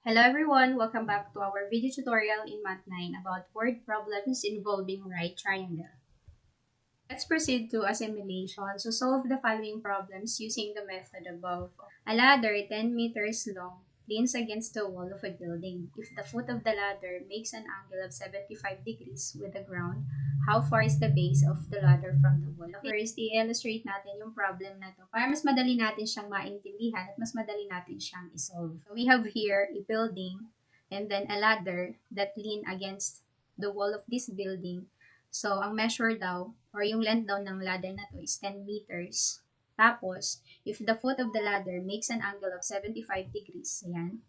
Hello everyone! Welcome back to our video tutorial in Math 9 about word problems involving right triangle. Let's proceed to assimilation. So solve the following problems using the method above. A ladder 10 meters long leans against the wall of a building. If the foot of the ladder makes an angle of 75 degrees with the ground, how far is the base of the ladder from the wall? First, i-illustrate natin yung problem na to para mas madali natin siyang maintindihan at mas madali natin siyang isolve. So we have here a building and then a ladder that lean against the wall of this building. So, ang measure daw, or yung length daw ng ladder na to is 10 meters. Tapos, if the foot of the ladder makes an angle of 75 degrees, ayan,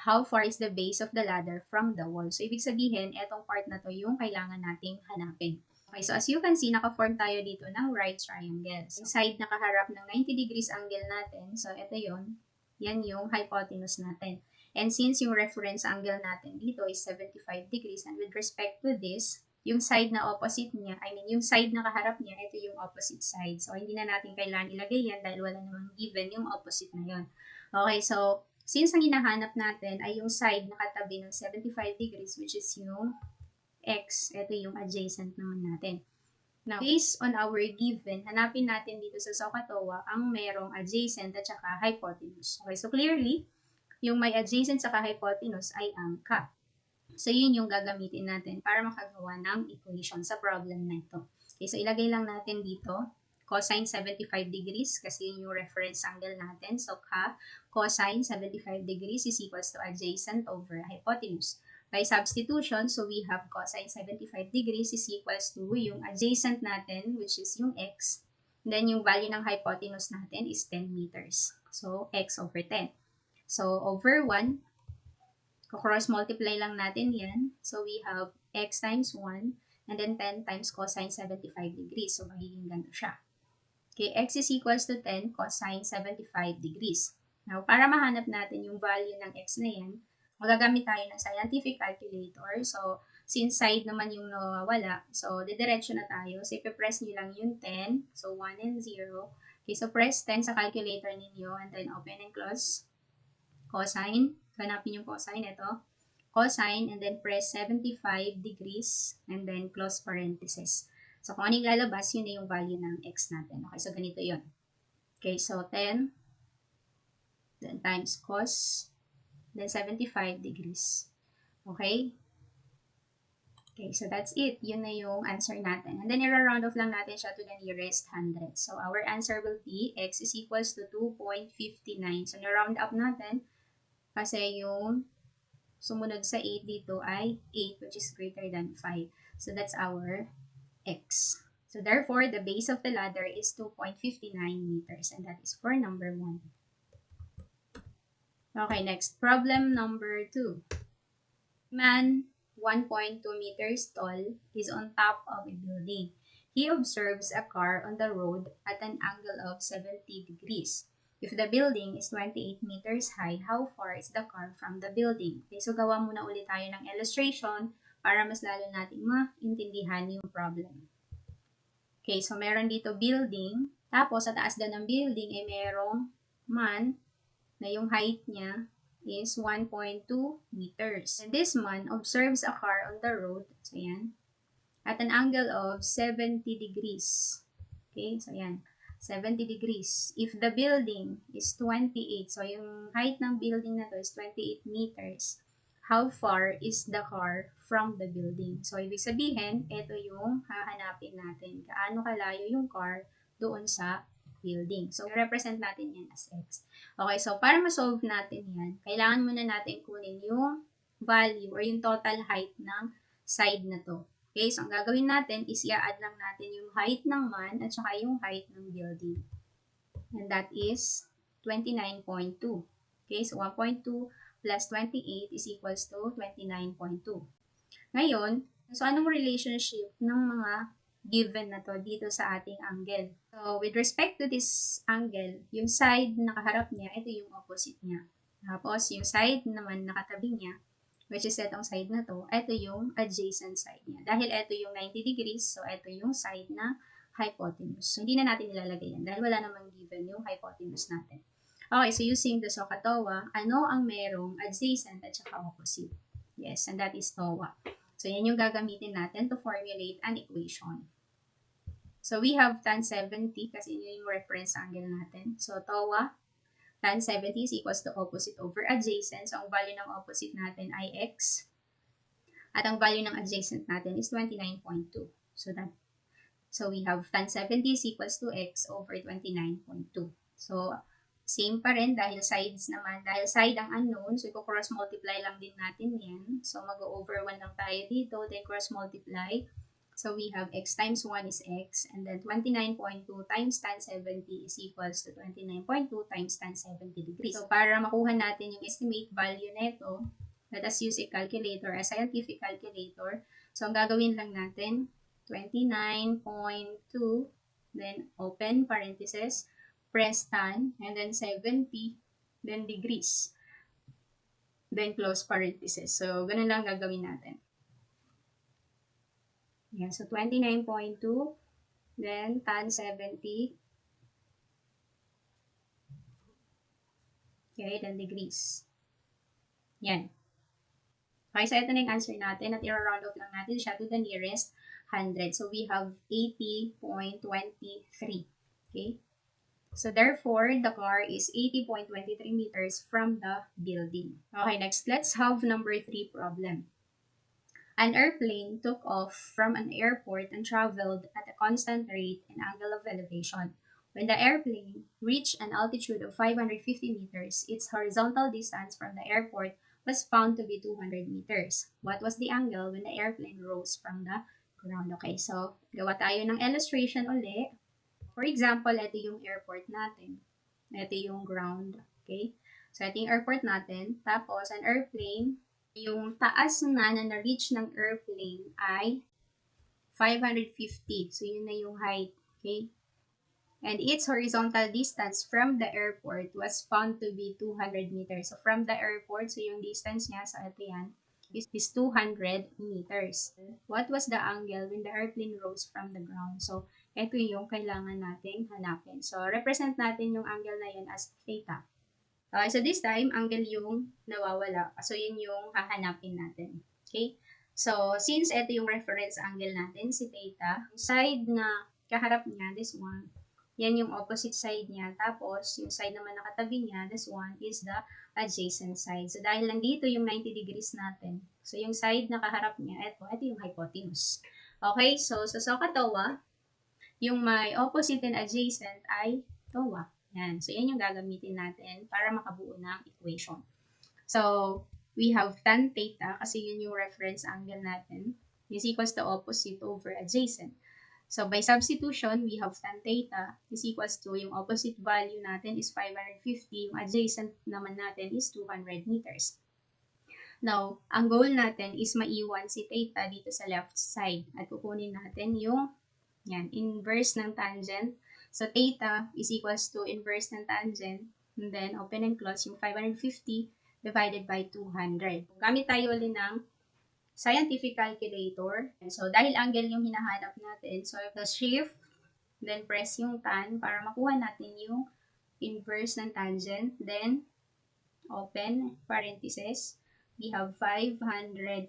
how far is the base of the ladder from the wall? So, ibig sabihin, etong part na to yung kailangan nating hanapin. Okay, so as you can see, naka-form tayo dito ng right triangle. So, yung side na kaharap ng 90 degrees angle natin, so ito yun, yan yung hypotenuse natin. And since yung reference angle natin dito is 75 degrees, and with respect to this, yung side na opposite niya, yung side na kaharap niya, ito yung opposite side. So, hindi na natin kailangan ilagay yan dahil wala namang given yung opposite na yun. Okay, so, since ang hinahanap natin ay yung side na katabi ng 75 degrees, which is yung x, ito yung adjacent naman natin. Now, based on our given, hanapin natin dito sa SOH-CAH-TOA ang merong adjacent at saka hypotenuse. Okay, so clearly, yung may adjacent saka hypotenuse ay ang CAH. So, yun yung gagamitin natin para makagawa ng equation sa problem na ito. Okay, so ilagay lang natin dito, cosine 75 degrees kasi yun yung reference angle natin. So, cosine 75 degrees is equals to adjacent over hypotenuse. By substitution, so we have cosine 75 degrees is equals to yung adjacent natin, which is yung x. Then, yung value ng hypotenuse natin is 10 meters. So, x over 10. So, over 1, cross multiply lang natin yan. So, we have x times 1 and then 10 times cosine 75 degrees. So, magiging ganito siya. Okay, x is equals to 10 cosine 75 degrees. Now, para mahanap natin yung value ng x na yan, magagamit tayo ng scientific calculator. So, since side naman yung nawawala, so, didiretso na tayo. So, ipipress nyo lang yung 10. So, 1 and 0. Okay, so, press 10 sa calculator ninyo and then open and close. Cosine. Hanapin yung cosine. Ito. Cosine and then press 75 degrees and then close parenthesis. So, kung anong lalabas, yun na yung value ng x natin. Okay, so ganito yun. Okay, so 10 then times cos then 75 degrees. Okay? Okay, so that's it. Yun na yung answer natin. And then, i-round off lang natin siya to the nearest 100. So, our answer will be x is equals to 2.59. So, na-round up natin kasi yung sumunod sa 8 dito ay 8, which is greater than 5. So, that's our x. So, therefore, the base of the ladder is 2.59 meters. And that is for number 1. Okay, next. Problem number 2. Man, 1.2 meters tall, is on top of a building. He observes a car on the road at an angle of 70 degrees. If the building is 28 meters high, how far is the car from the building? Okay, so gawa muna ulit tayo ng illustration para mas lalo nating maintindihan yung problem. Okay, so meron dito building, tapos sa taas daw ng building ay merong man na yung height niya is 1.2 meters. And this man observes a car on the road, so yan, at an angle of 70 degrees. Okay, so yan, 70 degrees. If the building is 28, so yung height ng building na to is 28 meters, how far is the car from the building? So, ibig sabihin, ito yung hahanapin natin. Gaano kalayo yung car doon sa building. So, represent natin yan as x. Okay, so para ma-solve natin yan, kailangan muna natin kunin yung value or yung total height ng side na to. Okay, so ang gagawin natin is i-add lang natin yung height ng man at saka yung height ng building. And that is 29.2. Okay, so 1.2 plus 28 is equals to 29.2. Ngayon, so anong relationship ng mga given na to dito sa ating angle? So, with respect to this angle, yung side na nakaharap niya, ito yung opposite niya. Tapos, yung side naman nakatabi niya, which is itong side na to, ito yung adjacent side niya. Dahil ito yung 90 degrees, so ito yung side na hypotenuse. So, hindi na natin ilalagay yan dahil wala namang given yung hypotenuse natin. Okay, so using the SOH-CAH-TOA, ano ang merong adjacent at saka opposite? Yes, and that is TOA. So, yan yung gagamitin natin to formulate an equation. So, we have tan 70 kasi yun yung reference angle natin. So, TOA, tan 70 is equals to opposite over adjacent. So, ang value ng opposite natin ay x. At ang value ng adjacent natin is 29.2. So we have tan 70 is equals to x over 29.2. So, same pa rin dahil sides naman. Dahil side ang unknown, so i-cross multiply lang din natin yan. So, mag-over 1 lang tayo dito, then cross multiply. So, we have x times 1 is x, and then 29.2 times tan 70 is equals to 29.2 times tan 70 degrees. So, para makuha natin yung estimate value nito, let us use a calculator, a scientific calculator. So, ang gagawin lang natin, 29.2, then open parenthesis, press tan, and then 70, then degrees, then close parenthesis. So, ganun lang gagawin natin. Yan, so 29.2, then tan 70, okay, then degrees. Yan. Okay, so ito na yung answer natin at i-round off lang natin siya to the nearest 100. So, we have 80.23. Okay? So, therefore, the car is 80.23 meters from the building. Okay, next, let's have number 3 problem. An airplane took off from an airport and traveled at a constant rate and angle of elevation. When the airplane reached an altitude of 550 meters, its horizontal distance from the airport was found to be 200 meters. What was the angle when the airplane rose from the ground? Okay, so gawa tayo ng illustration uli. For example, ito yung airport natin. Ito yung ground. Okay? So, ito yung airport natin. Tapos, an airplane, yung taas na na-reach ng airplane ay 550. So, yun na yung height. Okay? And its horizontal distance from the airport was found to be 200 meters. So, from the airport, so yung distance niya sa ito yan, is 200 meters. What was the angle when the airplane rose from the ground? So, ito yung kailangan nating hanapin. So, represent natin yung angle na yun as theta. So, this time, angle yung nawawala. So, yun yung hahanapin natin. Okay? So, since ito yung reference angle natin, si theta, yung side na kaharap niya, this one, yan yung opposite side niya. Tapos, yung side naman na katabi niya, this one is the adjacent side. So, dahil nandito yung 90 degrees natin. So, yung side na kaharap niya, ito yung hypotenuse. Okay? So, sa SOH-CAH-TOA, yung may opposite and adjacent ay TOA. Yan. So, yan yung gagamitin natin para makabuo ng equation. So, we have tan theta kasi yun yung reference angle natin is equals to opposite over adjacent. So, by substitution, we have tan theta is equals to yung opposite value natin is 550, yung adjacent naman natin is 200 meters. Now, ang goal natin is maiwan si theta dito sa left side at kukunin natin yung inverse ng tangent. So, theta is equals to inverse ng tangent and then open and close yung 550 divided by 200. Gamit tayo ulit ng scientific calculator. So, dahil angle yung hinahanap natin, so the shift, then press yung tan para makuha natin yung inverse ng tangent. Then, open parenthesis. We have 550,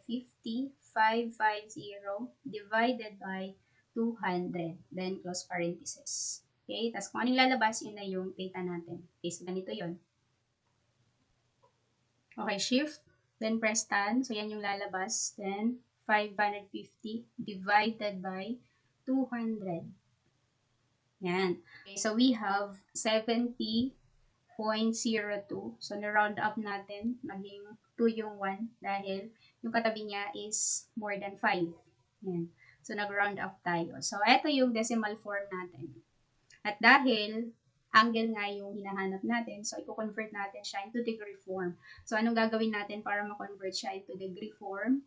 550 divided by 200. Then, close parenthesis. Okay? Tapos, kung anong lalabas, yun na yung theta natin. Okay, so ganito yun. Okay, shift. Then, press tan. So, yan yung lalabas. Then, 550 divided by 200. Yan. Okay, so, we have 70.02. So, na-round up natin. Naging 2 yung 1 dahil yung katabi niya is more than 5. Yan. So, nag-round up tayo. So, ito yung decimal form natin. At dahil angle nga yung hinahanap natin. So, i-convert natin siya into degree form. So, anong gagawin natin para ma-convert siya into degree form?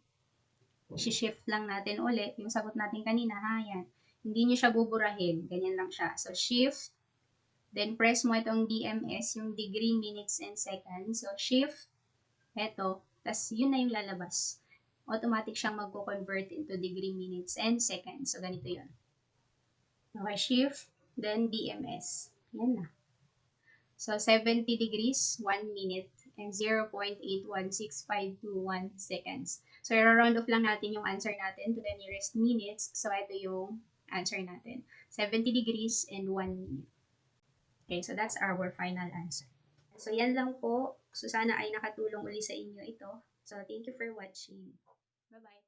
Si-shift lang natin ulit. Yung sagot natin kanina, yan. Hindi nyo siya buburahin. Ganyan lang siya. So, shift. Then, press mo itong DMS, yung degree, minutes, and seconds. So, shift. Ito. Tapos, yun na yung lalabas. Automatic siyang magko-convert into degree, minutes, and seconds. So, ganito yun. Okay, shift. Then, DMS. Yan na. So, 70 degrees, 1 minute, and 0.816521 seconds. So, i-round off lang natin yung answer natin to the nearest minutes. So, ito yung answer natin. 70 degrees and 1 minute. Okay, so that's our final answer. So, yan lang po. So, sana ay nakatulong uli sa inyo ito. So, thank you for watching. Bye-bye.